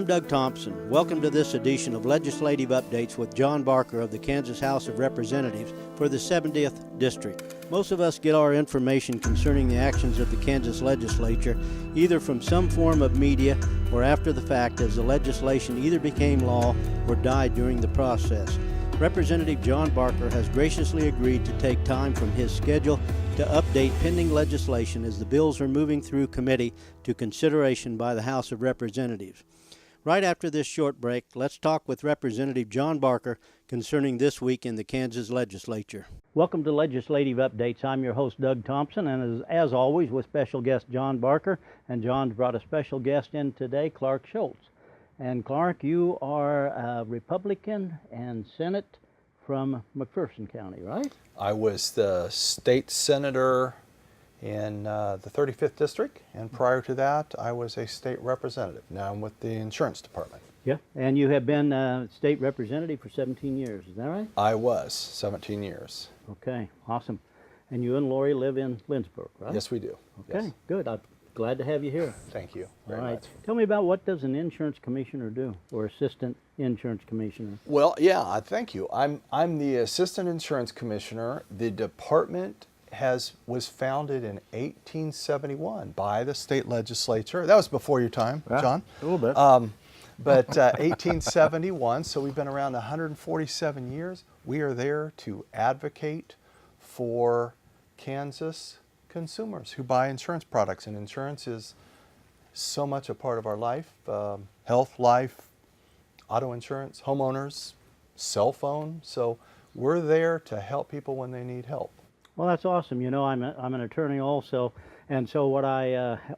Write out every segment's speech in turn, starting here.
I'm Doug Thompson. Welcome to this edition of Legislative Updates with John Barker of the Kansas House of Representatives for the 70th District. Most of us get our information concerning the actions of the Kansas Legislature either from some form of media or after the fact, as the legislation either became law or died during the process. Representative John Barker has graciously agreed to take time from his schedule to update pending legislation as the bills are moving through committee to consideration by the House of Representatives. Right after this short break, let's talk with Representative John Barker concerning this week in the Kansas Legislature. Welcome to Legislative Updates. I'm your host, Doug Thompson, and as always with special guest John Barker. And John's brought a special guest in today, Clark Shultz. And Clark, you are a Republican and Senate from McPherson County, right? I was the state senator in the 35th District, and prior to that, I was a state representative. Now I'm with the insurance department. Yeah, and you have been state representative for 17 years, is that right? I was, 17 years. Okay, awesome. And you and Lori live in Lindsborg, right? Yes, we do. Okay, yes. Good. I'm glad to have you here. Thank you very much. Tell me about what does an insurance commissioner do, or assistant insurance commissioner? Well, yeah, thank you. I'm the assistant insurance commissioner. The department was founded in 1871 by the state legislature. That was before your time, John. A little bit. But 1871, so we've been around 147 years. We are there to advocate for Kansas consumers who buy insurance products, and insurance is so much a part of our life. Health, life, auto insurance, homeowners, cell phone. So we're there to help people when they need help. Well, that's awesome. You know, I'm an attorney also, and so what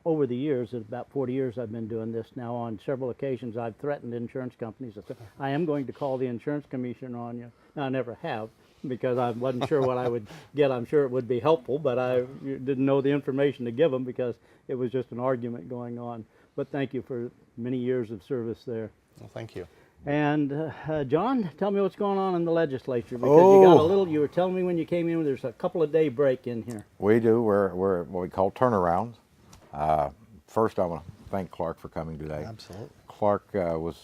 over the years, about 40 years I've been doing this now, on several occasions I've threatened insurance companies. I said, I am going to call the insurance commissioner on you. Now, I never have, because I wasn't sure what I would get. I'm sure it would be helpful, but I didn't know the information to give them because it was just an argument going on. But thank you for many years of service there. Well, thank you. And John, tell me what's going on in the legislature, because you got a little, you were telling me when you came in, there's a couple of day break in here. We do. We're what we call turnarounds. First, I want to thank Clark for coming today. Absolutely. Clark was,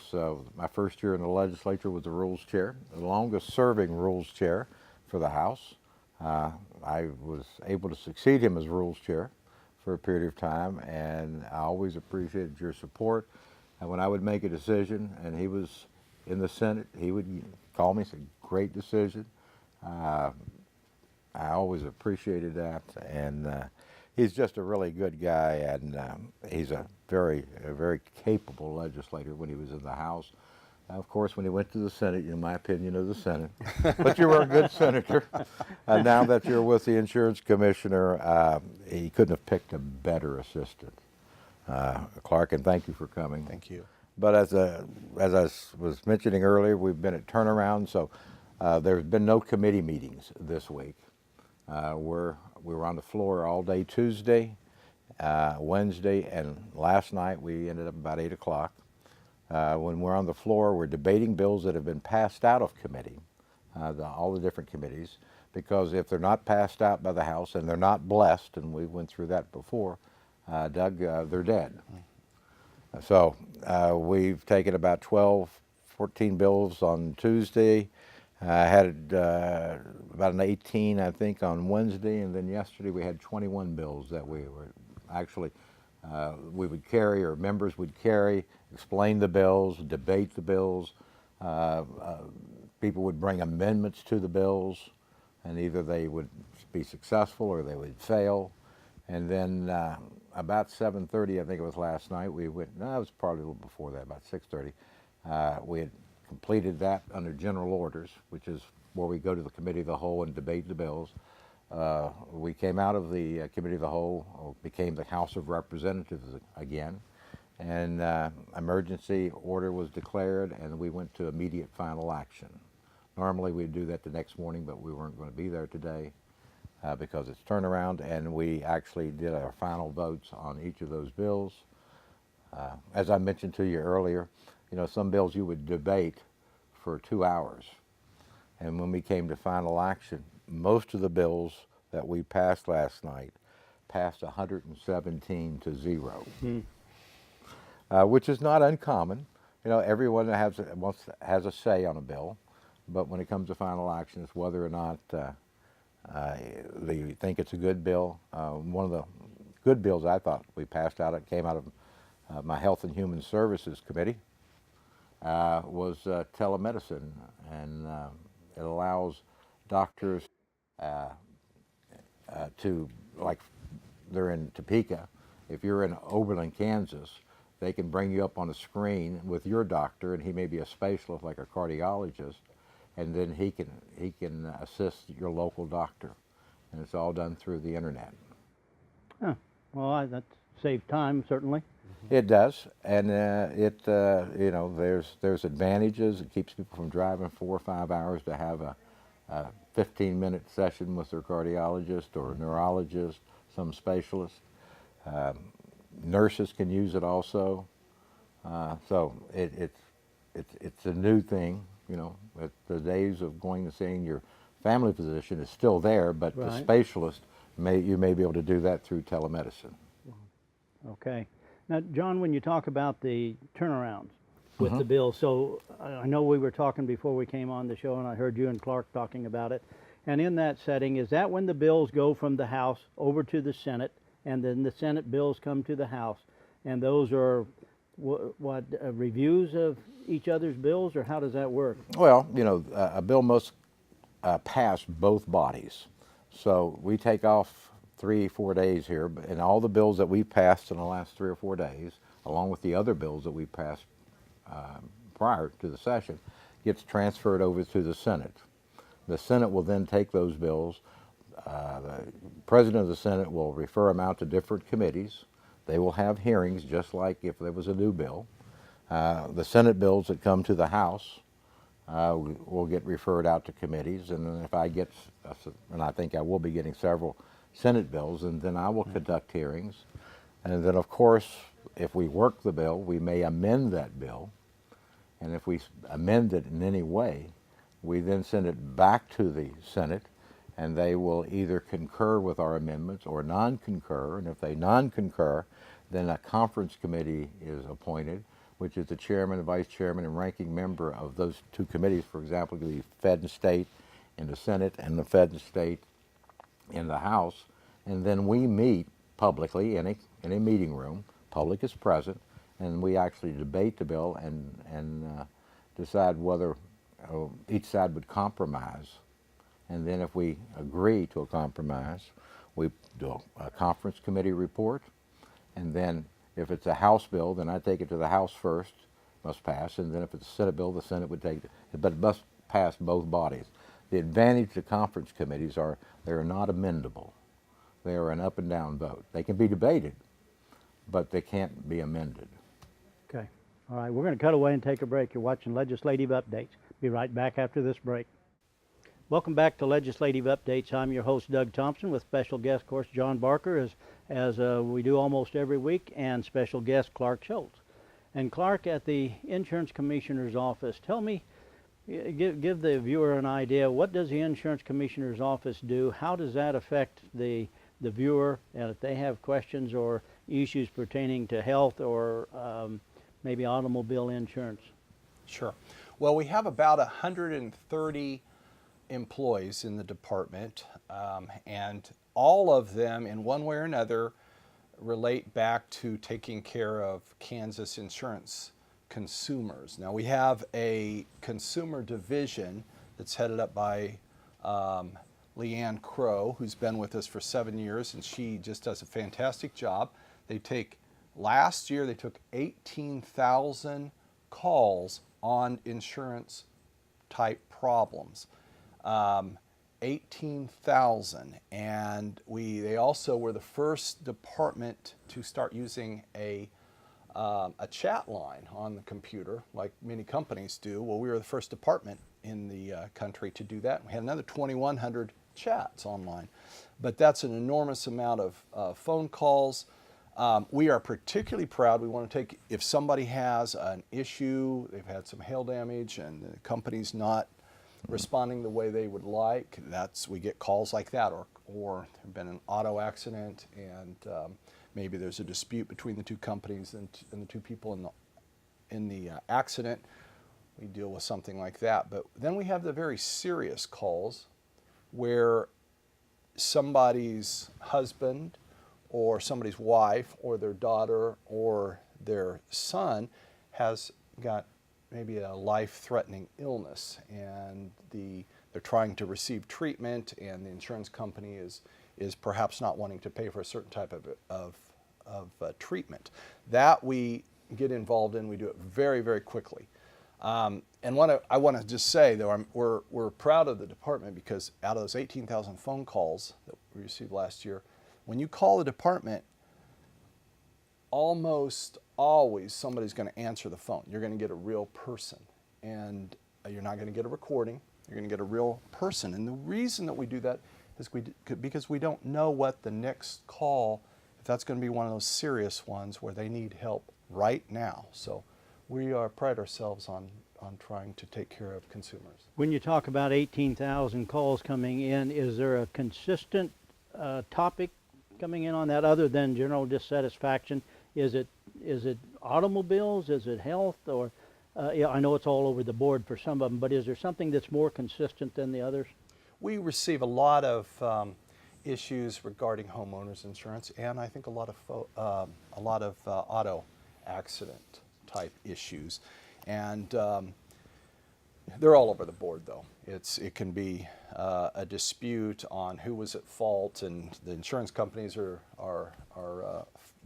my first year in the legislature was the rules chair, the longest serving rules chair for the House. I was able to succeed him as rules chair for a period of time, and I always appreciated your support. And when I would make a decision, and he was in the Senate, he would call me and say, great decision. I always appreciated that, and he's just a really good guy, and he's a very capable legislator when he was in the House. Of course, when he went to the Senate, in my opinion of the Senate, but you were a good senator. And now that you're with the insurance commissioner, he couldn't have picked a better assistant. Clark, and thank you for coming. Thank you. But as I was mentioning earlier, we've been at turnaround, so there's been no committee meetings this week. We were on the floor all day Tuesday, Wednesday, and last night we ended up about 8 o'clock. When we're on the floor, we're debating bills that have been passed out of committee, all the different committees, because if they're not passed out by the House and they're not blessed, and we went through that before, Doug, they're dead. So we've taken about 14 bills on Tuesday. I had about an 18, I think, on Wednesday, and then yesterday we had 21 bills that we were actually, we would carry, or members would carry, explain the bills, debate the bills. People would bring amendments to the bills, and either they would be successful or they would fail. And then about 7:30, I think it was last night, we went, no, it was probably a little before that, about 6:30. We had completed that under general orders, which is where we go to the Committee of the Whole and debate the bills. We came out of the Committee of the Whole, became the House of Representatives again, and emergency order was declared, and we went to immediate final action. Normally we'd do that the next morning, but we weren't going to be there today. Because it's turnaround, and we actually did our final votes on each of those bills. As I mentioned to you earlier, you know, some bills you would debate for 2 hours. And when we came to final action, most of the bills that we passed last night passed 117 to 0, which is not uncommon. You know, everyone has a say on a bill, but when it comes to final action, it's whether or not they think it's a good bill. One of the good bills I thought we passed out, it came out of my Health and Human Services Committee, was telemedicine, and it allows doctors to, like they're in Topeka, if you're in Oberlin, Kansas, they can bring you up on a screen with your doctor, and he may be a specialist like a cardiologist, and then he can assist your local doctor, and it's all done through the internet. Huh. Well, that saved time, certainly. It does, and you know, there's advantages. It keeps people from driving 4 or 5 hours to have a 15-minute session with their cardiologist or neurologist, some specialist. Nurses can use it also. So it's a new thing, you know. The days of going to seeing your family physician is still there, but Right. the specialist, you may be able to do that through telemedicine. Okay. Now, John, when you talk about the turnarounds with the bill, so I know we were talking before we came on the show, and I heard you and Clark talking about it. And in that setting, is that when the bills go from the House over to the Senate, and then the Senate bills come to the House, and those are reviews of each other's bills, or how does that work? Well, you know, a bill must pass both bodies. So we take off 3 or 4 days here, and all the bills that we passed in the last 3 or 4 days, along with the other bills that we passed prior to the session, gets transferred over to the Senate. The Senate will then take those bills. The President of the Senate will refer them out to different committees. They will have hearings just like if there was a new bill. The Senate bills that come to the House will get referred out to committees, and then if I get, and I think I will be getting several Senate bills, and then I will conduct hearings. And then, of course, if we work the bill, we may amend that bill. And if we amend it in any way, we then send it back to the Senate, and they will either concur with our amendments or non-concur. And if they non-concur, then a conference committee is appointed, which is the chairman, the vice chairman, and ranking member of those 2 committees. For example, the Fed and State in the Senate, and the Fed and State in the House. And then we meet publicly in a meeting room. Public is present, and we actually debate the bill and decide whether each side would compromise. And then if we agree to a compromise, we do a conference committee report. And then if it's a House bill, then I take it to the House first, must pass. And then if it's a Senate bill, the Senate would take it. But it must pass both bodies. The advantage to conference committees are they are not amendable. They are an up and down vote. They can be debated, but they can't be amended. Okay. All right, we're going to cut away and take a break. You're watching Legislative Updates. Be right back after this break. Welcome back to Legislative Updates. I'm your host, Doug Thompson, with special guest, of course, John Barker, as we do almost every week, and special guest Clark Shultz. And Clark, at the Insurance Commissioner's Office, tell me, give the viewer an idea, what does the Insurance Commissioner's Office do? How does that affect the viewer, and if they have questions or issues pertaining to health or maybe automobile insurance? Sure. Well, we have about 130 employees in the department, and all of them, in one way or another, relate back to taking care of Kansas insurance consumers. Now, we have a consumer division that's headed up by Leanne Crow, who's been with us for 7 years, and she just does a fantastic job. Last year, they took 18,000 calls on insurance type problems. 18,000, and they also were the first department to start using a chat line on the computer, like many companies do. Well, we were the first department in the country to do that. We had another 2,100 chats online, but that's an enormous amount of phone calls. We are particularly proud. We want to take, if somebody has an issue, they've had some hail damage, and the company's not responding the way they would like, we get calls like that, or there's been an auto accident, and maybe there's a dispute between the 2 companies and the 2 people accident, we deal with something like that. But then we have the very serious calls where somebody's husband or somebody's wife or their daughter or their son has got maybe a life-threatening illness, and they're trying to receive treatment, and the insurance company is perhaps not wanting to pay for a certain type of treatment. That we get involved in. We do it very, very quickly. And I want to just say, though, we're proud of the department, because out of those 18,000 phone calls that we received last year, when you call the department, almost always somebody's going to answer the phone. You're going to get a real person, and you're not going to get a recording. You're going to get a real person. And the reason that we do that is because we don't know what the next call, if that's going to be one of those serious ones where they need help right now. So we pride ourselves on trying to take care of consumers. When you talk about 18,000 calls coming in, is there a consistent topic coming in on that other than general dissatisfaction? Is it automobiles? Is it health? Or yeah, I know it's all over the board for some of them, but is there something that's more consistent than the others? We receive a lot of issues regarding homeowners insurance, and I think a lot of auto accident type issues, and they're all over the board. Though it can be a dispute on who was at fault, and the insurance companies are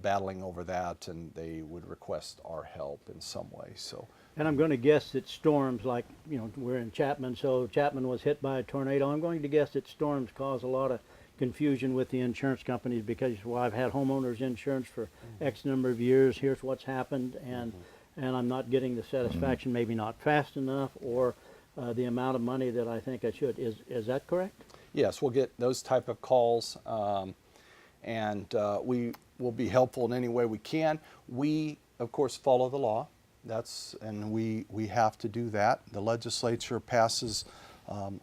battling over that, and they would request our help in some way. So. And I'm going to guess that storms, like, you know, we're in Chapman, so Chapman was hit by a tornado. I'm going to guess that storms cause a lot of confusion with the insurance companies, because, well, I've had homeowners insurance for X number of years. Here's what's happened, and I'm not getting the satisfaction, maybe not fast enough, or the amount of money that I think I should. Is that correct? Yes, we'll get those type of calls, and we will be helpful in any way we can. We, of course, follow the law. And we have to do that. The legislature passes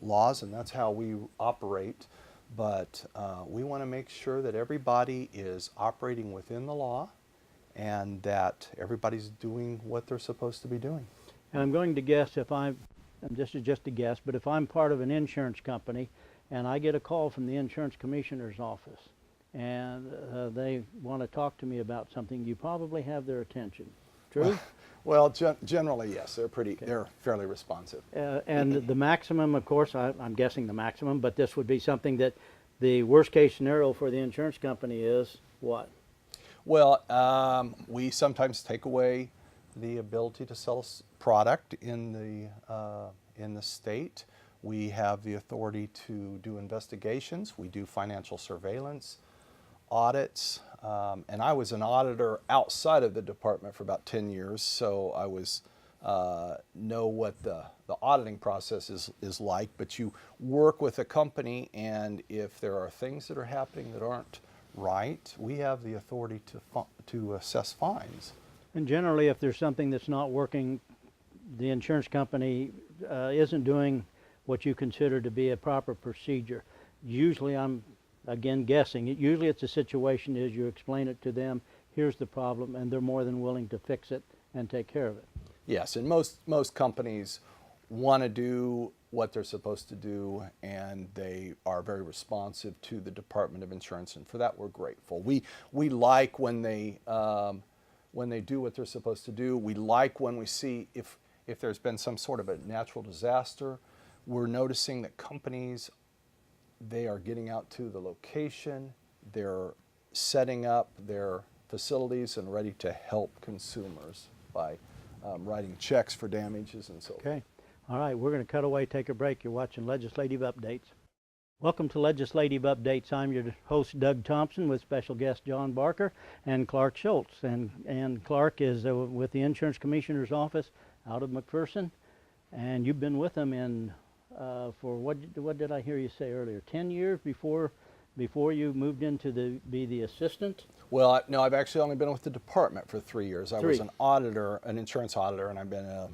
laws, and that's how we operate. But we want to make sure that everybody is operating within the law, and that everybody's doing what they're supposed to be doing. And I'm going to guess, this is just a guess, but if I'm part of an insurance company and I get a call from the insurance commissioner's office and they want to talk to me about something, you probably have their attention. True? Well, generally, yes. They're fairly responsive. And the maximum, of course, I'm guessing the maximum, but this would be something that the worst case scenario for the insurance company is what? Well, we sometimes take away the ability to sell a product in the state. We have the authority to do investigations. We do financial surveillance, audits, and I was an auditor outside of the department for about 10 years, so I know what the auditing process is like. But you work with a company, and if there are things that are happening that aren't right, we have the authority to assess fines. And generally, if there's something that's not working, the insurance company isn't doing what you consider to be a proper procedure. Usually, I'm again guessing, usually it's a situation is you explain it to them, here's the problem, and they're more than willing to fix it and take care of it. Yes, and most companies want to do what they're supposed to do, and they are very responsive to the Department of Insurance, and for that we're grateful. We like when they do what they're supposed to do. We like when we see if there's been some sort of a natural disaster. We're noticing that companies, they are getting out to the location, they're setting up their facilities and ready to help consumers by writing checks for damages and so forth. Okay. All right, we're going to cut away, take a break. You're watching Legislative Updates. Welcome to Legislative Updates. I'm your host, Doug Thompson, with special guest John Barker and Clark Shultz. And Clark is with the Insurance Commissioner's Office out of McPherson, and you've been with them for what did I hear you say earlier? 10 years before you moved into be the assistant? Well, no, I've actually only been with the department for 3 years. I was an auditor, an insurance auditor, and I've been a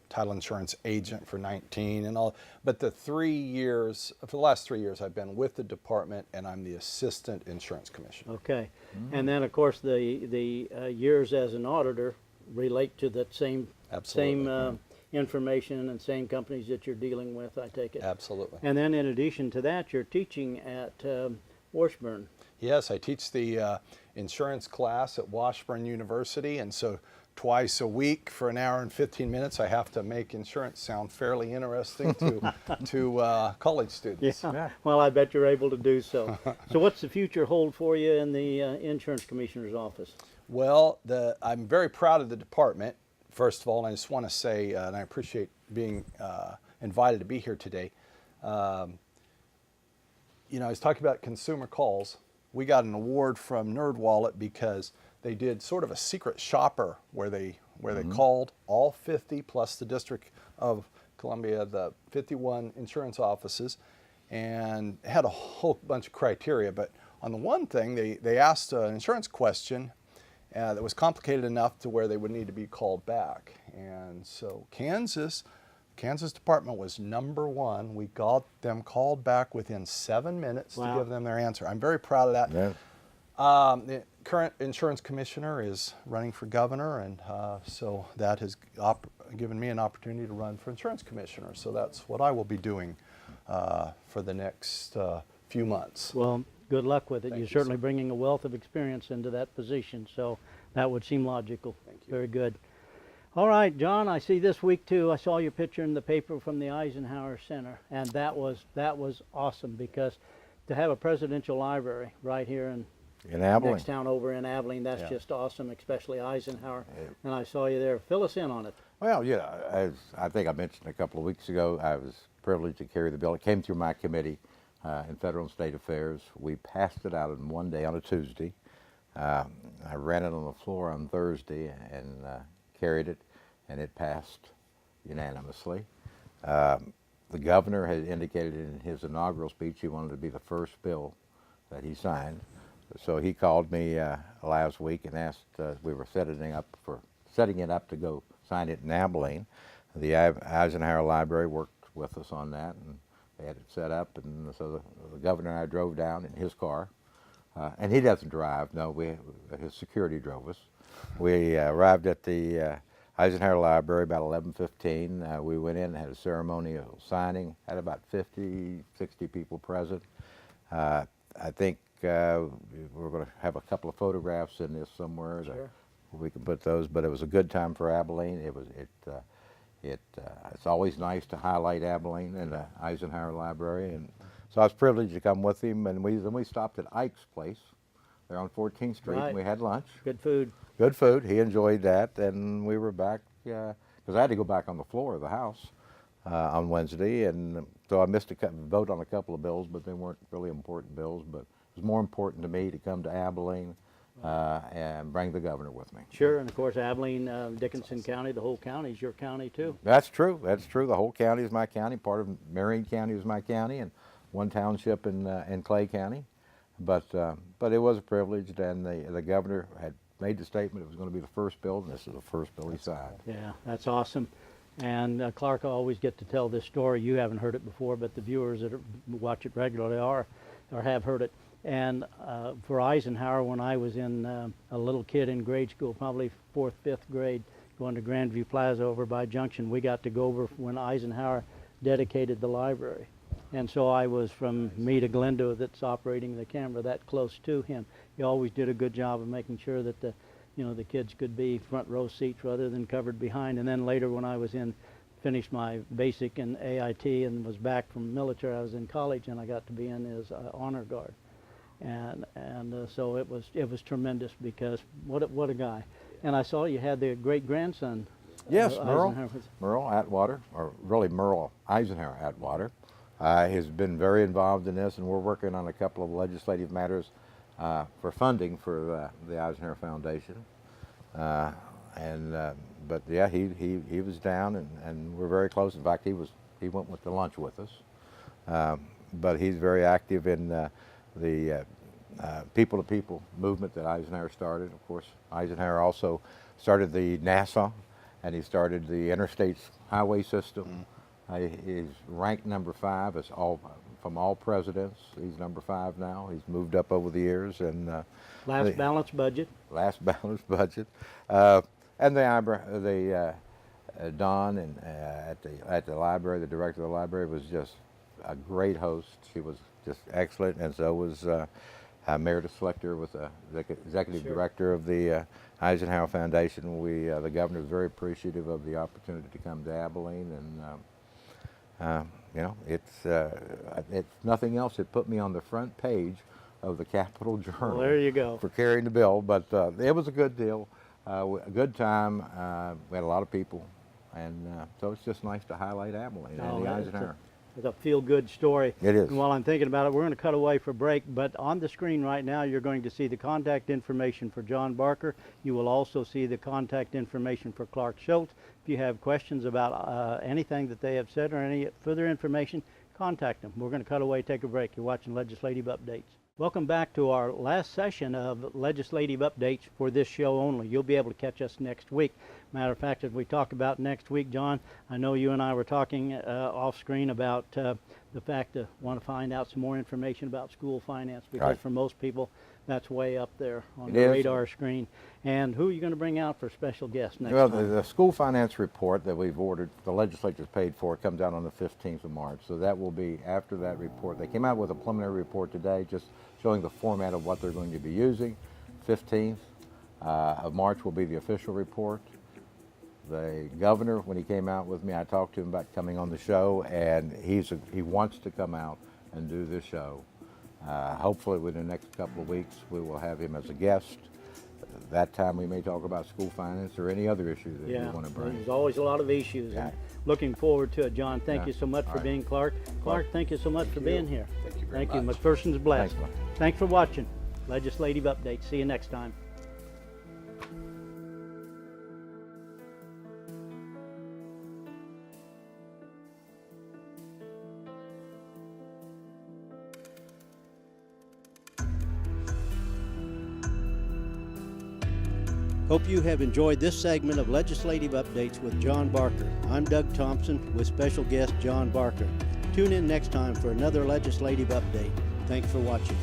title insurance agent for 19 and all. But for the last 3 years, I've been with the department, and I'm the assistant insurance commissioner. Okay. And then, of course, the years as an auditor relate to that same Absolutely. Same information and same companies that you're dealing with, I take it. Absolutely. And then in addition to that, you're teaching at Washburn. Yes, I teach the insurance class at Washburn University, and so twice a week for an hour and 15 minutes, I have to make insurance sound fairly interesting to college students. Yeah. Well, I bet you're able to do so. So what's the future hold for you in the insurance commissioner's office? Well, I'm very proud of the department, first of all, and I just want to say, and I appreciate being invited to be here today. You know, I was talking about consumer calls. We got an award from NerdWallet because they did sort of a secret shopper where they called all 50 plus the District of Columbia, the 51 insurance offices, and had a whole bunch of criteria. But on the one thing, they asked an insurance question that was complicated enough to where they would need to be called back. And so Kansas department was #1. We got them called back within 7 minutes to give them their answer. I'm very proud of that. Yeah. The current insurance commissioner is running for governor, and so that has given me an opportunity to run for insurance commissioner. So that's what I will be doing for the next few months. Well, good luck with it. Thank You're you, certainly sir. bringing a wealth of experience into that position, so that would seem logical. Thank you. Very good. All right, John, I see this week too, I saw your picture in the paper from the Eisenhower Center, and that was awesome, because to have a presidential library right here in Abilene. next town over in Abilene, that's Yeah. just awesome, especially Eisenhower. And I saw you there. Fill us in on it. Well, yeah, as I think I mentioned a couple of weeks ago, I was privileged to carry the bill. It came through my committee in Federal and State Affairs. We passed it out in one day on a Tuesday. I ran it on the floor on Thursday and carried it, and it passed unanimously. The governor had indicated in his inaugural speech he wanted to be the first bill that he signed. So he called me last week and asked, we were setting it up to go sign it in Abilene. The Eisenhower Library worked with us on that, and they had it set up, and so the governor and I drove down in his car. And he doesn't drive, no, his security drove us. We arrived at the Eisenhower Library about 11:15. We went in and had a ceremonial signing, had about 50, 60 people present. I think we're going to have a couple of photographs in this somewhere. Sure. We can put those, but it was a good time for Abilene. It's always nice to highlight Abilene and the Eisenhower Library, and so I was privileged to come with him. And then we stopped at Ike's place there on 14th Street. Right. And we had lunch. Good food. Good food. He enjoyed that, and we were back because I had to go back on the floor of the House on Wednesday, and so I missed a vote on a couple of bills, but they weren't really important bills. But it was more important to me to come to Abilene and bring the governor with me. Sure, and of course Abilene, Dickinson County, the whole county is your county too. That's true. That's true. The whole county is my county. Part of Marion County is my county, and one township in Clay County. But it was a privilege, and the governor had made the statement it was going to be the first bill, and this is the first bill he signed. Yeah, that's awesome. And Clark, I always get to tell this story. You haven't heard it before, but the viewers that watch it regularly or have heard it. And for Eisenhower, when I was in a little kid in grade school, probably 4th, 5th grade, going to Grandview Plaza over by Junction, we got to go over when Eisenhower dedicated the library. And so I was from me to Glendo that's operating the camera that close to him. He always did a good job of making sure that the kids could be front row seats rather than covered behind. And then later when I was finished my basic in AIT and was back from military, I was in college and I got to be in his honor guard. And so it was tremendous, because what a guy. And I saw you had the great grandson. Yes, Eisenhower. Merle Atwater, or really Merle Eisenhower Atwater. Has been very involved in this, and we're working on a couple of legislative matters for funding for the Eisenhower Foundation. But yeah, he was down, and we're very close. In fact, he went with the lunch with us. But he's very active in the people-to-people movement that Eisenhower started. Of course, Eisenhower also started the NASA, and he started the interstate highway system. He's ranked number 5 from all presidents. He's number 5 now. He's moved up over the years, and Last balanced budget. last balanced budget. And the Dawn and at the library, the director of the library was just a great host. She was just excellent, and so was Meredith Schlechter, was the executive director of the Eisenhower Foundation. The governor was very appreciative of the opportunity to come to Abilene, and you know, it's nothing else. It put me on the front page of the Capitol Journal. Well, there you go. For carrying the bill, but it was a good deal, a good time. We had a lot of people, and so it's just nice to highlight Abilene and the Eisenhower. It's a feel-good story. It is. And while I'm thinking about it, we're going to cut away for break, but on the screen right now, you're going to see the contact information for John Barker. You will also see the contact information for Clark Shultz. If you have questions about anything that they have said or any further information, contact them. We're going to cut away, take a break. You're watching Legislative Updates. Welcome back to our last session of Legislative Updates for this show only. You'll be able to catch us next week. Matter of fact, as we talk about next week, John, I know you and I were talking off screen about the fact that want to find out some more information about school finance, because right. For most people, that's way up there on It the is. radar screen. And who are you going to bring out for special guests next Well, time? the school finance report that we've ordered, the legislature's paid for, comes out on the 15th of March. So that will be after that report. They came out with a preliminary report today, just showing the format of what they're going to be using. 15th of March will be the official report. The governor, when he came out with me, I talked to him about coming on the show, and he wants to come out and do this show. Hopefully within the next couple of weeks, we will have him as a guest. That time we may talk about school finance or any other issue that you want to bring. There's always a lot of issues. Yeah. And looking forward to it, John. Thank Yeah. you so much for All right. being Clark. Clark, thank you so much for being here. Thank you very Thank much. you. McPherson's blessed. Thanks, Mike. Thanks for watching Legislative Updates. See you next time. Hope you have enjoyed this segment of Legislative Updates with John Barker. I'm Doug Thompson with special guest John Barker. Tune in next time for another Legislative Update. Thanks for watching.